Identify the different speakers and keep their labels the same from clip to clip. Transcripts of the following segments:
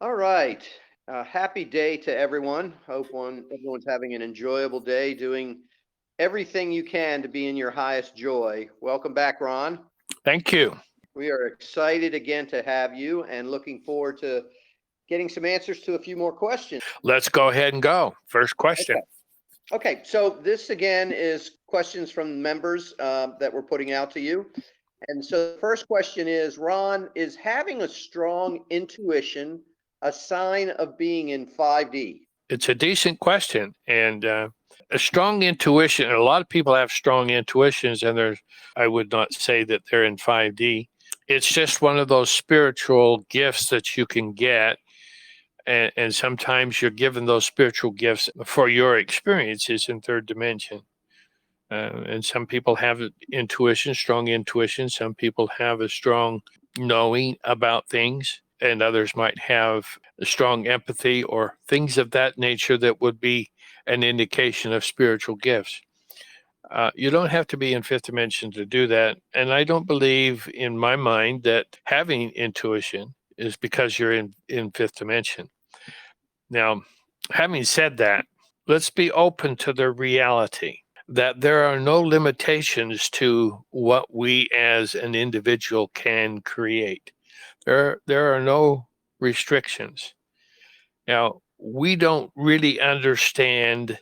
Speaker 1: All right. Happy day to everyone. Everyone's having an enjoyable day, doing everything you can to be in your highest joy. Welcome back, Ron.
Speaker 2: Thank you.
Speaker 1: We are excited again to have you and looking forward to getting some answers to a few more questions.
Speaker 2: Let's go ahead and go. First question.
Speaker 1: Okay. Okay. So this again is questions from members that we're putting out to you. And so the first question is, Ron, is having a strong intuition a sign of being in 5D?
Speaker 2: It's a decent question. And a strong intuition, a lot of people have strong intuitions, and I would not say that they're in 5D. It's just one of those spiritual gifts that you can get. And sometimes you're given those spiritual gifts for your experiences in third dimension. And some people have intuition, strong intuition. Some people have a strong knowing about things, and others might have a strong empathy or things of that nature that would be an indication of spiritual gifts. You don't have to be in fifth dimension to do that. And I don't believe in my mind that having intuition is because you're in fifth dimension. Now, having said that, let's be open to the reality that there are no limitations to what we as an individual can create. There are no restrictions. Now, we don't really understand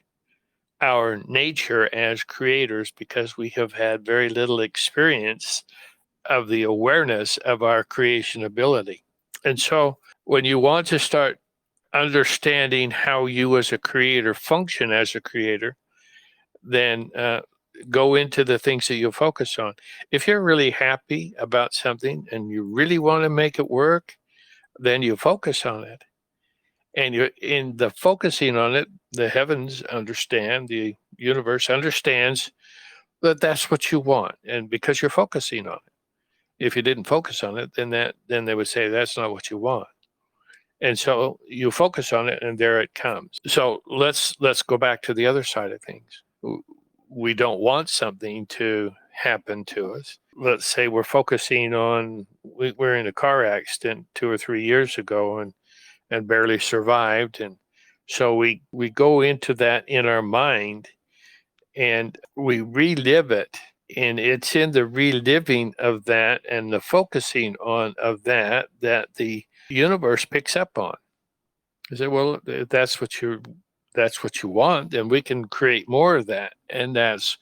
Speaker 2: our nature as creators because we have had very little experience of the awareness of our creation ability. And so when you want to start understanding how you as a creator function as a creator, then go into the things that you focus on. If you're really happy about something and you really want to make it work, then you focus on it. And you're in the focusing on it, the heavens understand, the universe understands that that's what you want. And because you're focusing on it. If you didn't focus on it, then they would say that's not what you want. And so you focus on it and there it comes. So let's go back to the other side of things. We don't want something to happen to us. Let's say we're focusing on we're in a car accident 2 or 3 years ago and barely survived, and so we go into that in our mind and we relive it, and it's in the reliving of that and the focusing on of that that the universe picks up on. I say, well, if that's what you want, then we can create more of that. And that's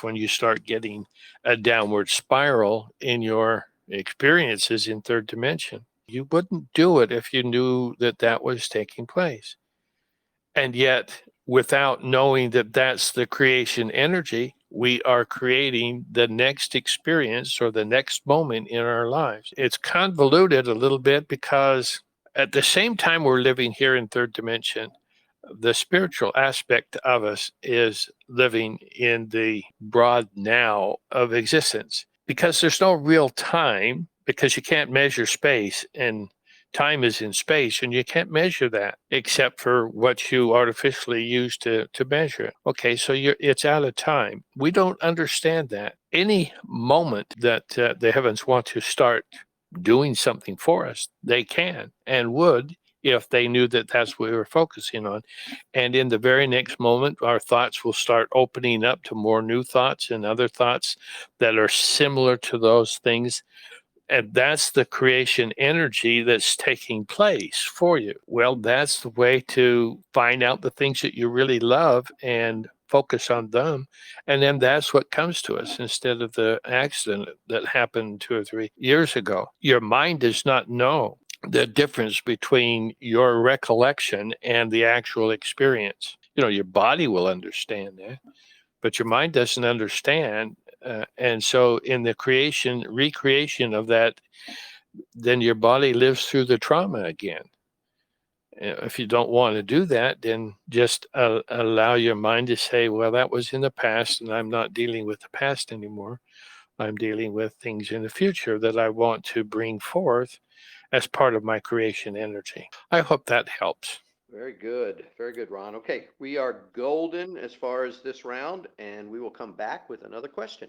Speaker 2: when you start getting a downward spiral in your experiences in third dimension. You wouldn't do it if you knew that that was taking place. And yet, without knowing that that's the creation energy, we are creating the next experience or the next moment in our lives. It's convoluted a little bit because at the same time we're living here in third dimension, the spiritual aspect of us is living in the broad now of existence because there's no real time because you can't measure space, and time is in space and you can't measure that except for what you artificially use to measure it. Okay, so it's out of time. We don't understand that. Any moment that the heavens want to start doing something for us, they can and would if they knew that that's what we were focusing on. And in the very next moment, our thoughts will start opening up to more new thoughts and other thoughts that are similar to those things. And that's the creation energy that's taking place for you. Well, that's the way to find out the things that you really love and focus on them. And then that's what comes to us instead of the accident that happened 2 or 3 years ago. Your mind does not know the difference between your recollection and the actual experience. Your body will understand that, but your mind doesn't understand. And so, in the recreation of that, then your body lives through the trauma again. If you don't want to do that, then just allow your mind to say, well, that was in the past, and I'm not dealing with the past anymore. I'm dealing with things in the future that I want to bring forth as part of my creation energy. I hope that helps.
Speaker 1: Very good. Very good, Ron. Okay, we are golden as far as this round, and we will come back with another question.